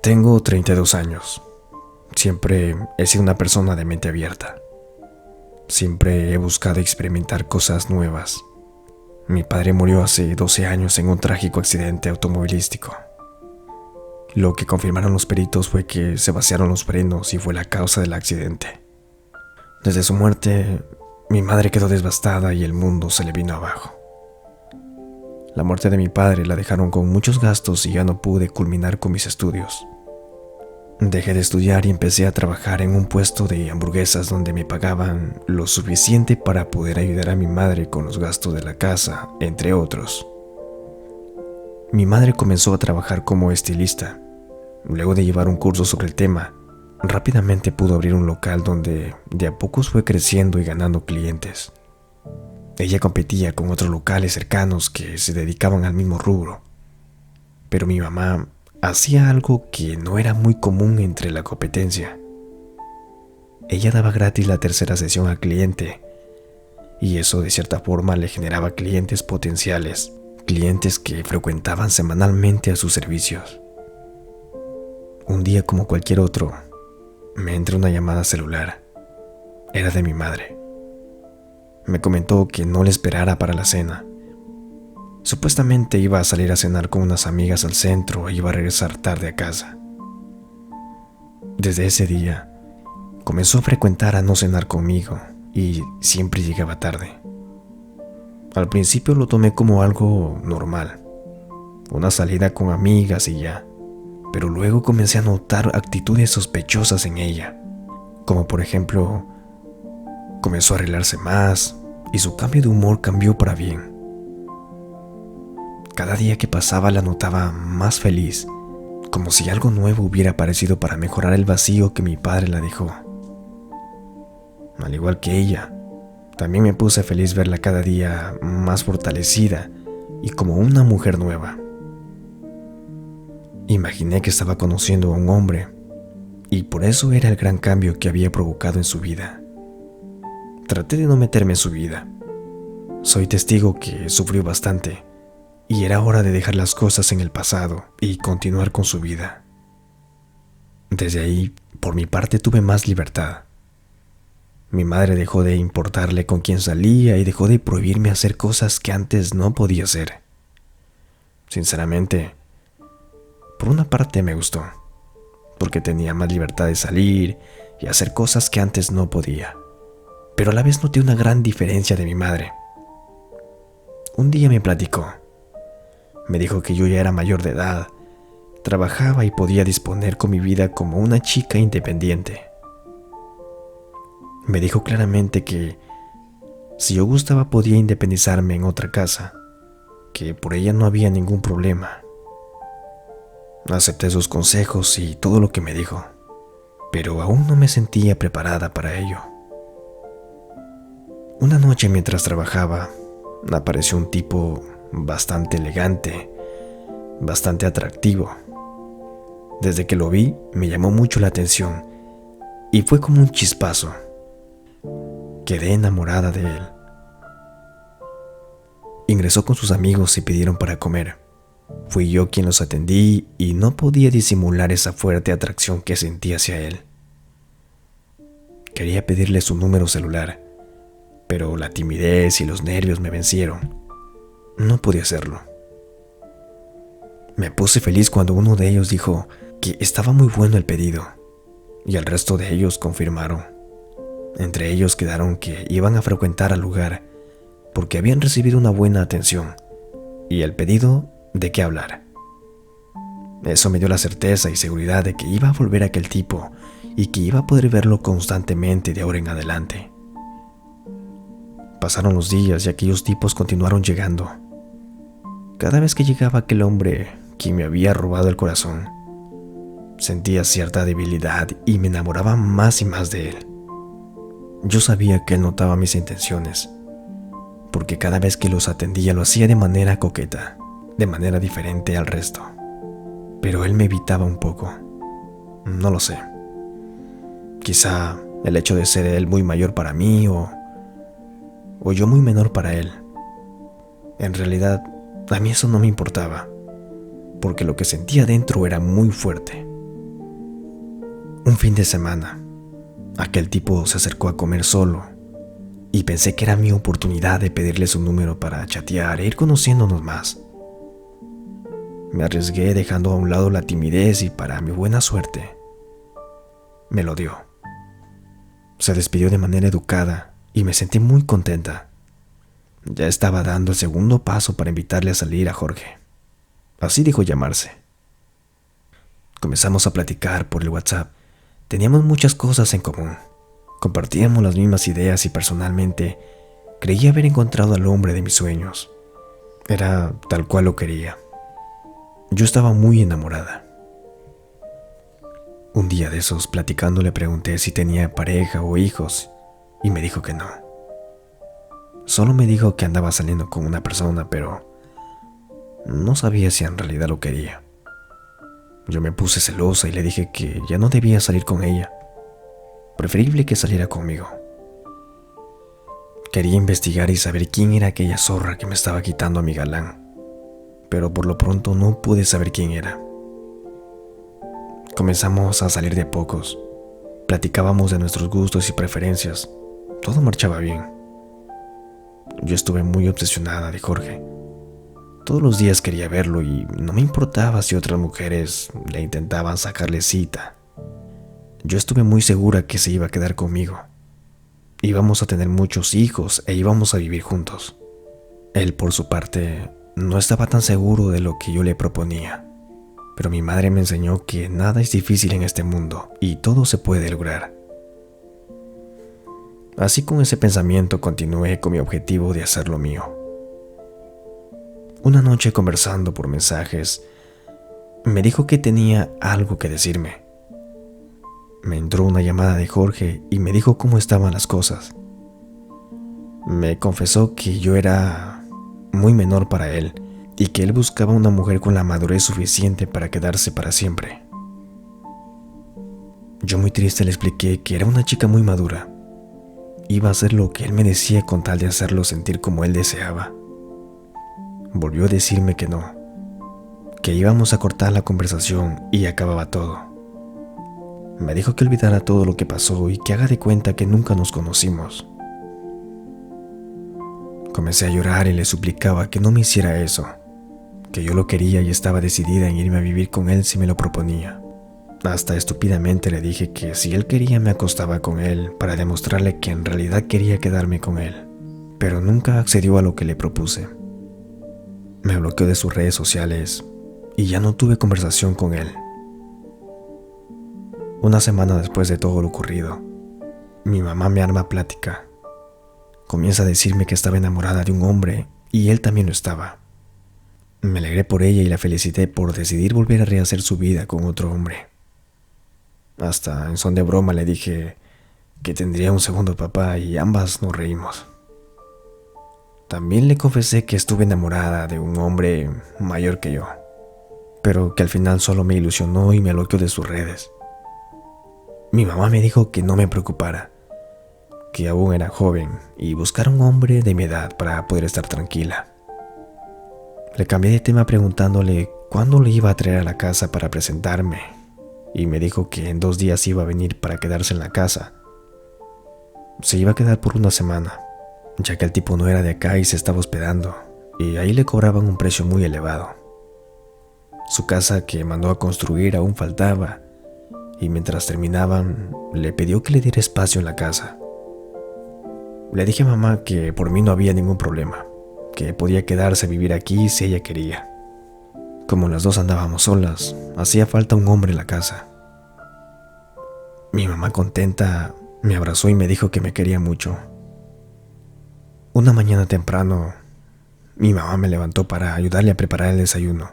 Tengo 32 años. Siempre he sido una persona de mente abierta. Siempre he buscado experimentar cosas nuevas. Mi padre murió hace 12 años en un trágico accidente automovilístico. Lo que confirmaron los peritos fue que se vaciaron los frenos y fue la causa del accidente. Desde su muerte, mi madre quedó devastada y el mundo se le vino abajo. La muerte de mi padre la dejaron con muchos gastos y ya no pude culminar con mis estudios. Dejé de estudiar y empecé a trabajar en un puesto de hamburguesas donde me pagaban lo suficiente para poder ayudar a mi madre con los gastos de la casa, entre otros. Mi madre comenzó a trabajar como estilista. Luego de llevar un curso sobre el tema, rápidamente pudo abrir un local donde de a pocos fue creciendo y ganando clientes. Ella competía con otros locales cercanos que se dedicaban al mismo rubro. Pero mi mamá hacía algo que no era muy común entre la competencia. Ella daba gratis la tercera sesión al cliente, y eso de cierta forma le generaba clientes potenciales, clientes que frecuentaban semanalmente a sus servicios. Un día como cualquier otro, me entró una llamada celular. Era de mi madre. Me comentó que no le esperara para la cena. Supuestamente iba a salir a cenar con unas amigas al centro e iba a regresar tarde a casa. Desde ese día, comenzó a frecuentar a no cenar conmigo y siempre llegaba tarde. Al principio lo tomé como algo normal, una salida con amigas y ya, pero luego comencé a notar actitudes sospechosas en ella, como por ejemplo, comenzó a arreglarse más y su cambio de humor cambió para bien. Cada día que pasaba la notaba más feliz, como si algo nuevo hubiera aparecido para mejorar el vacío que mi padre la dejó. Al igual que ella, también me puse feliz verla cada día más fortalecida y como una mujer nueva. Imaginé que estaba conociendo a un hombre, y por eso era el gran cambio que había provocado en su vida. Traté de no meterme en su vida. Soy testigo que sufrió bastante, y era hora de dejar las cosas en el pasado y continuar con su vida. Desde ahí, por mi parte, tuve más libertad. Mi madre dejó de importarle con quién salía y dejó de prohibirme hacer cosas que antes no podía hacer. Sinceramente, por una parte me gustó, porque tenía más libertad de salir y hacer cosas que antes no podía. Pero a la vez noté una gran diferencia de mi madre. Un día me platicó. Me dijo que yo ya era mayor de edad, trabajaba y podía disponer con mi vida como una chica independiente. Me dijo claramente que si yo gustaba podía independizarme en otra casa, que por ella no había ningún problema. Acepté sus consejos y todo lo que me dijo, pero aún no me sentía preparada para ello. Una noche mientras trabajaba, apareció un tipo bastante elegante, bastante atractivo. Desde que lo vi, me llamó mucho la atención y fue como un chispazo. Quedé enamorada de él. Ingresó con sus amigos y pidieron para comer. Fui yo quien los atendí y no podía disimular esa fuerte atracción que sentía hacia él. Quería pedirle su número celular, pero la timidez y los nervios me vencieron. No podía hacerlo. Me puse feliz cuando uno de ellos dijo que estaba muy bueno el pedido, y el resto de ellos confirmaron. Entre ellos quedaron que iban a frecuentar al lugar porque habían recibido una buena atención y el pedido de qué hablar. Eso me dio la certeza y seguridad de que iba a volver aquel tipo y que iba a poder verlo constantemente de ahora en adelante. Pasaron los días y aquellos tipos continuaron llegando. Cada vez que llegaba aquel hombre quien me había robado el corazón, sentía cierta debilidad y me enamoraba más y más de él. Yo sabía que él notaba mis intenciones, porque cada vez que los atendía lo hacía de manera coqueta, de manera diferente al resto. Pero él me evitaba un poco. No lo sé. Quizá el hecho de ser él muy mayor para mí o yo muy menor para él En realidad, a mí eso no me importaba, porque lo que sentía dentro era muy fuerte. Un fin de semana, aquel tipo se acercó a comer solo y pensé que era mi oportunidad de pedirle su número para chatear e ir conociéndonos más. Me arriesgué dejando a un lado la timidez y, para mi buena suerte, me lo dio. Se despidió de manera educada y me sentí muy contenta. Ya estaba dando el segundo paso para invitarle a salir a Jorge. Así dijo llamarse. Comenzamos a platicar por el WhatsApp. Teníamos muchas cosas en común. Compartíamos las mismas ideas y personalmente creí haber encontrado al hombre de mis sueños. Era tal cual lo quería. Yo estaba muy enamorada. Un día de esos, platicando, le pregunté si tenía pareja o hijos y me dijo que no. Solo me dijo que andaba saliendo con una persona, pero no sabía si en realidad lo quería. Yo me puse celosa y le dije que ya no debía salir con ella. Preferible que saliera conmigo. Quería investigar y saber quién era aquella zorra que me estaba quitando a mi galán, pero por lo pronto no pude saber quién era. Comenzamos a salir de a pocos. Platicábamos de nuestros gustos y preferencias. Todo marchaba bien. Yo estuve muy obsesionada de Jorge. Todos los días quería verlo y no me importaba si otras mujeres le intentaban sacarle cita. Yo estuve muy segura que se iba a quedar conmigo. Íbamos a tener muchos hijos e íbamos a vivir juntos. Él, por su parte, no estaba tan seguro de lo que yo le proponía. Pero mi madre me enseñó que nada es difícil en este mundo y todo se puede lograr. Así, con ese pensamiento, continué con mi objetivo de hacer lo mío. Una noche, conversando por mensajes, me dijo que tenía algo que decirme. Me entró una llamada de Jorge y me dijo cómo estaban las cosas. Me confesó que yo era muy menor para él y que él buscaba una mujer con la madurez suficiente para quedarse para siempre. Yo, muy triste, le expliqué que era una chica muy madura. Iba a hacer lo que él me decía con tal de hacerlo sentir como él deseaba. Volvió a decirme que no, que íbamos a cortar la conversación y acababa todo. Me dijo que olvidara todo lo que pasó y que haga de cuenta que nunca nos conocimos. Comencé a llorar y le suplicaba que no me hiciera eso, que yo lo quería y estaba decidida en irme a vivir con él si me lo proponía. Hasta estúpidamente le dije que si él quería me acostaba con él para demostrarle que en realidad quería quedarme con él, pero nunca accedió a lo que le propuse. Me bloqueó de sus redes sociales y ya no tuve conversación con él. Una semana después de todo lo ocurrido, mi mamá me arma plática. Comienza a decirme que estaba enamorada de un hombre y él también lo estaba. Me alegré por ella y la felicité por decidir volver a rehacer su vida con otro hombre. Hasta en son de broma le dije que tendría un segundo papá y ambas nos reímos. También le confesé que estuve enamorada de un hombre mayor que yo, pero que al final solo me ilusionó y me bloqueó de sus redes. Mi mamá me dijo que no me preocupara, que aún era joven y buscara un hombre de mi edad para poder estar tranquila. Le cambié de tema preguntándole cuándo le iba a traer a la casa para presentarme y me dijo que en 2 días iba a venir para quedarse en la casa. Se iba a quedar por una semana, ya que el tipo no era de acá y se estaba hospedando, y ahí le cobraban un precio muy elevado. Su casa que mandó a construir aún faltaba, y mientras terminaban, le pidió que le diera espacio en la casa. Le dije a mamá que por mí no había ningún problema, que podía quedarse a vivir aquí si ella quería. Como las dos andábamos solas, hacía falta un hombre en la casa. Mi mamá, contenta, me abrazó y me dijo que me quería mucho. Una mañana temprano, mi mamá me levantó para ayudarle a preparar el desayuno,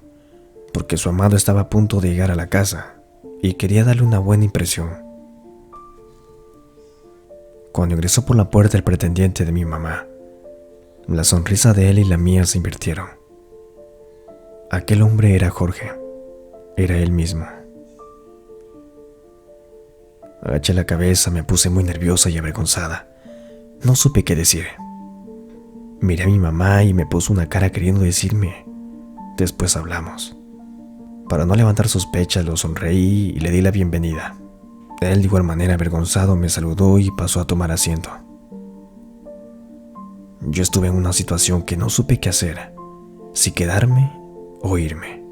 porque su amado estaba a punto de llegar a la casa y quería darle una buena impresión. Cuando ingresó por la puerta el pretendiente de mi mamá, la sonrisa de él y la mía se invirtieron. Aquel hombre era Jorge, era él mismo. Agaché la cabeza, me puse muy nerviosa y avergonzada. No supe qué decir. Miré a mi mamá y me puso una cara queriendo decirme: después hablamos. Para no levantar sospechas, lo sonreí y le di la bienvenida. Él, de igual manera avergonzado, me saludó y pasó a tomar asiento. Yo estuve en una situación que no supe qué hacer, si quedarme o irme.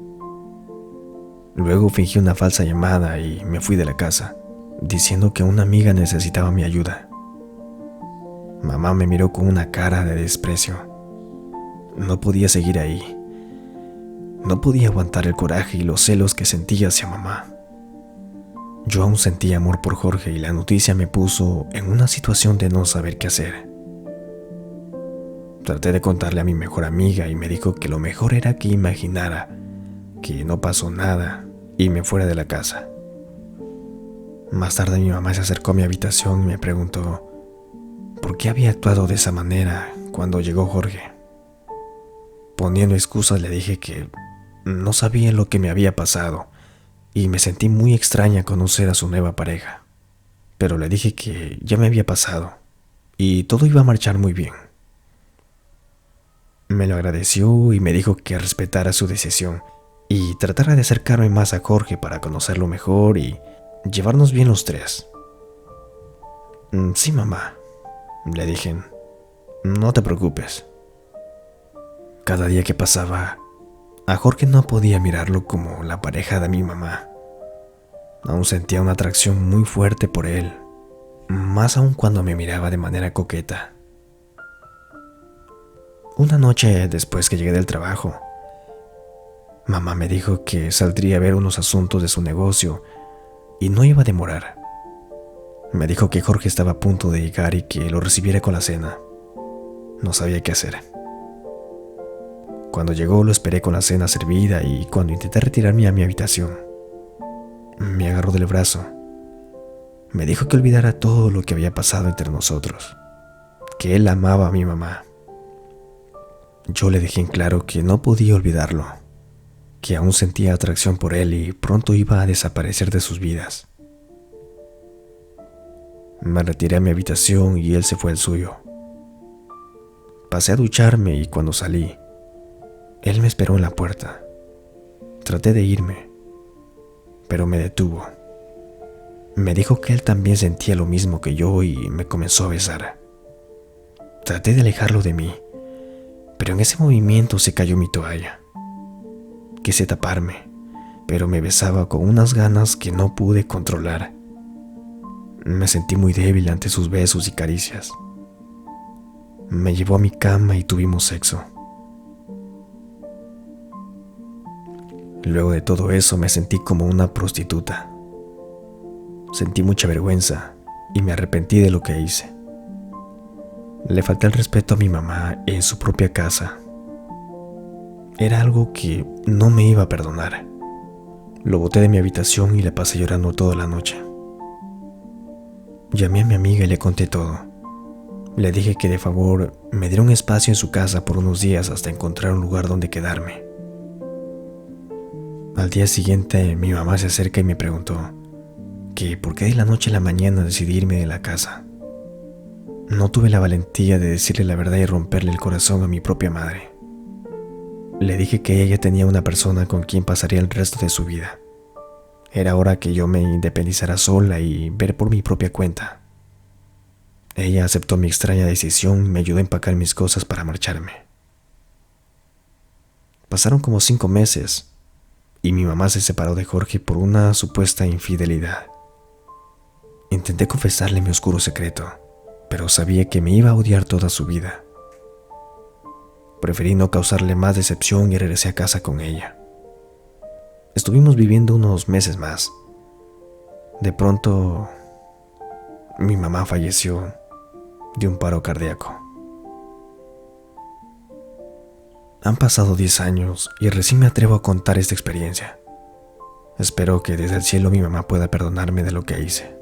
Luego fingí una falsa llamada y me fui de la casa, diciendo que una amiga necesitaba mi ayuda. Mamá me miró con una cara de desprecio. No podía seguir ahí. No podía aguantar el coraje y los celos que sentía hacia mamá. Yo aún sentía amor por Jorge y la noticia me puso en una situación de no saber qué hacer. Traté de contarle a mi mejor amiga y me dijo que lo mejor era que imaginara que no pasó nada y me fuera de la casa. Más tarde mi mamá se acercó a mi habitación y me preguntó por qué había actuado de esa manera cuando llegó Jorge. Poniendo excusas le dije que no sabía lo que me había pasado y me sentí muy extraña conocer a su nueva pareja. Pero le dije que ya me había pasado y todo iba a marchar muy bien. Me lo agradeció y me dijo que respetara su decisión y tratara de acercarme más a Jorge para conocerlo mejor y llevarnos bien los tres. Sí, mamá, le dije, no te preocupes. Cada día que pasaba, a Jorge no podía mirarlo como la pareja de mi mamá. Aún sentía una atracción muy fuerte por él, más aún cuando me miraba de manera coqueta. Una noche después que llegué del trabajo, mamá me dijo que saldría a ver unos asuntos de su negocio y no iba a demorar. Me dijo que Jorge estaba a punto de llegar y que lo recibiera con la cena. No sabía qué hacer. Cuando llegó lo esperé con la cena servida y cuando intenté retirarme a mi habitación, me agarró del brazo. Me dijo que olvidara todo lo que había pasado entre nosotros, que él amaba a mi mamá. Yo le dejé en claro que no podía olvidarlo, que aún sentía atracción por él y pronto iba a desaparecer de sus vidas. Me retiré a mi habitación y él se fue al suyo. Pasé a ducharme y cuando salí, él me esperó en la puerta. Traté de irme, pero me detuvo. Me dijo que él también sentía lo mismo que yo y me comenzó a besar. Traté de alejarlo de mí, pero en ese movimiento se cayó mi toalla. Quise taparme, pero me besaba con unas ganas que no pude controlar. Me sentí muy débil ante sus besos y caricias. Me llevó a mi cama y tuvimos sexo. Luego de todo eso me sentí como una prostituta. Sentí mucha vergüenza y me arrepentí de lo que hice. Le falté el respeto a mi mamá en su propia casa. Era algo que no me iba a perdonar. Lo boté de mi habitación y le pasé llorando toda la noche. Llamé a mi amiga y le conté todo. Le dije que de favor me diera un espacio en su casa por unos días hasta encontrar un lugar donde quedarme. Al día siguiente mi mamá se acerca y me preguntó que por qué de la noche a la mañana decidí irme de la casa. No tuve la valentía de decirle la verdad y romperle el corazón a mi propia madre. Le dije que ella tenía una persona con quien pasaría el resto de su vida. Era hora que yo me independizara sola y ver por mi propia cuenta. Ella aceptó mi extraña decisión y me ayudó a empacar mis cosas para marcharme. Pasaron como 5 meses y mi mamá se separó de Jorge por una supuesta infidelidad. Intenté confesarle mi oscuro secreto, pero sabía que me iba a odiar toda su vida. Preferí no causarle más decepción y regresé a casa con ella. Estuvimos viviendo unos meses más. De pronto, mi mamá falleció de un paro cardíaco. Han pasado 10 años y recién me atrevo a contar esta experiencia. Espero que desde el cielo mi mamá pueda perdonarme de lo que hice.